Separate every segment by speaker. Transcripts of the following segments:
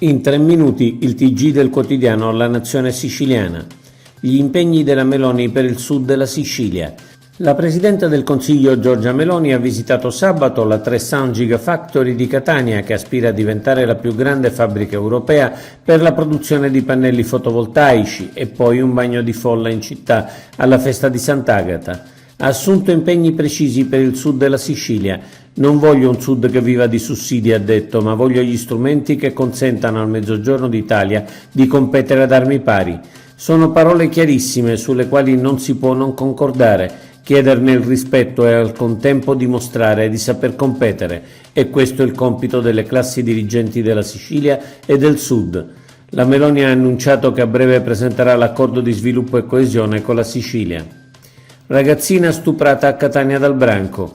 Speaker 1: In 3 minuti il TG del quotidiano La Nazione Siciliana. Gli impegni della Meloni per il sud della Sicilia. La Presidente del Consiglio Giorgia Meloni ha visitato sabato la 300 Gigafactory di Catania, che aspira a diventare la più grande fabbrica europea per la produzione di pannelli fotovoltaici, e poi un bagno di folla in città alla festa di Sant'Agata. Ha assunto impegni precisi per il sud della Sicilia. Non voglio un sud che viva di sussidi, ha detto, ma voglio gli strumenti che consentano al Mezzogiorno d'Italia di competere ad armi pari. Sono parole chiarissime sulle quali non si può non concordare, chiederne il rispetto e al contempo dimostrare di saper competere, e questo è il compito delle classi dirigenti della Sicilia e del Sud. La Meloni ha annunciato che a breve presenterà l'accordo di sviluppo e coesione con la Sicilia. Ragazzina stuprata a Catania dal branco.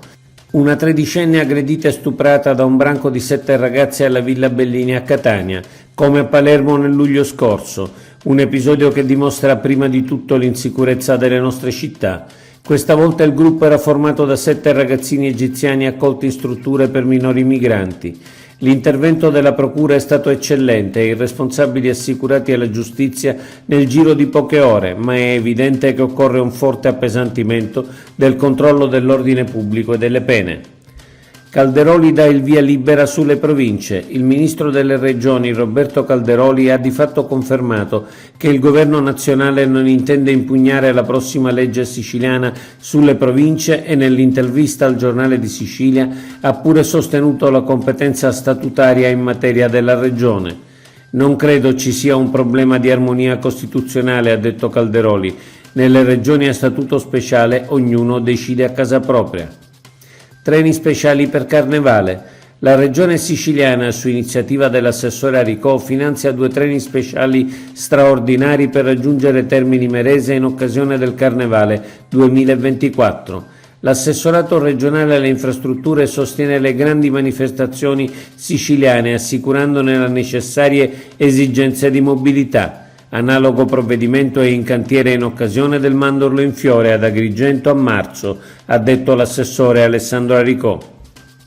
Speaker 1: Una tredicenne aggredita e stuprata da un branco di 7 ragazze alla Villa Bellini a Catania, come a Palermo nel luglio scorso. Un episodio che dimostra prima di tutto l'insicurezza delle nostre città. Questa volta il gruppo era formato da 7 ragazzini egiziani accolti in strutture per minori migranti. L'intervento della procura è stato eccellente e i responsabili assicurati alla giustizia nel giro di poche ore, ma è evidente che occorre un forte appesantimento del controllo dell'ordine pubblico e delle pene. Calderoli dà il via libera sulle province. Il ministro delle regioni Roberto Calderoli ha di fatto confermato che il governo nazionale non intende impugnare la prossima legge siciliana sulle province e nell'intervista al Giornale di Sicilia ha pure sostenuto la competenza statutaria in materia della regione. Non credo ci sia un problema di armonia costituzionale, ha detto Calderoli. Nelle regioni a statuto speciale ognuno decide a casa propria. Treni speciali per Carnevale. La Regione Siciliana, su iniziativa dell'assessore Aricò, finanzia 2 treni speciali straordinari per raggiungere Termini Imerese in occasione del Carnevale 2024. L'assessorato regionale alle infrastrutture sostiene le grandi manifestazioni siciliane, assicurandone le necessarie esigenze di mobilità. Analogo provvedimento è in cantiere in occasione del mandorlo in fiore ad Agrigento a marzo, ha detto l'assessore Alessandro Aricò.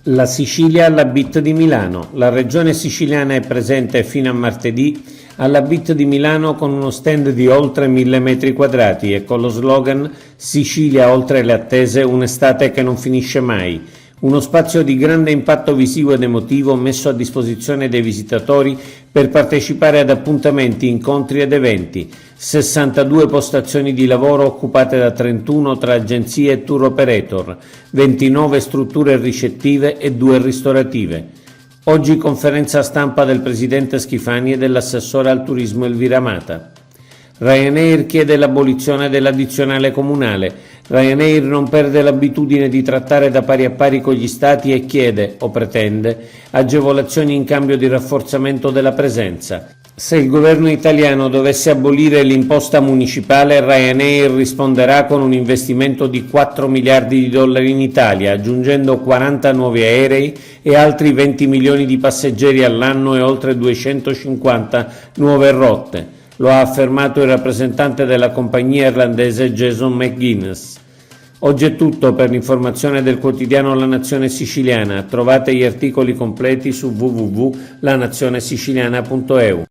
Speaker 1: La Sicilia alla BIT di Milano. La regione siciliana è presente fino a martedì alla BIT di Milano con uno stand di oltre 1000 metri quadrati e con lo slogan Sicilia oltre le attese, un'estate che non finisce mai. Uno spazio di grande impatto visivo ed emotivo messo a disposizione dei visitatori per partecipare ad appuntamenti, incontri ed eventi. 62 postazioni di lavoro occupate da 31 tra agenzie e tour operator, 29 strutture ricettive e 2 ristorative. Oggi conferenza stampa del presidente Schifani e dell'assessore al turismo Elvira Amata. Ryanair chiede l'abolizione dell'addizionale comunale. Ryanair non perde l'abitudine di trattare da pari a pari con gli stati e chiede, o pretende, agevolazioni in cambio di rafforzamento della presenza. Se il governo italiano dovesse abolire l'imposta municipale, Ryanair risponderà con un investimento di 4 miliardi di dollari in Italia, aggiungendo 40 nuovi aerei e altri 20 milioni di passeggeri all'anno e oltre 250 nuove rotte. Lo ha affermato il rappresentante della compagnia irlandese Jason McGuinness. Oggi è tutto. Per l'informazione del quotidiano La Nazione Siciliana trovate gli articoli completi su www.lanazionesiciliana.eu.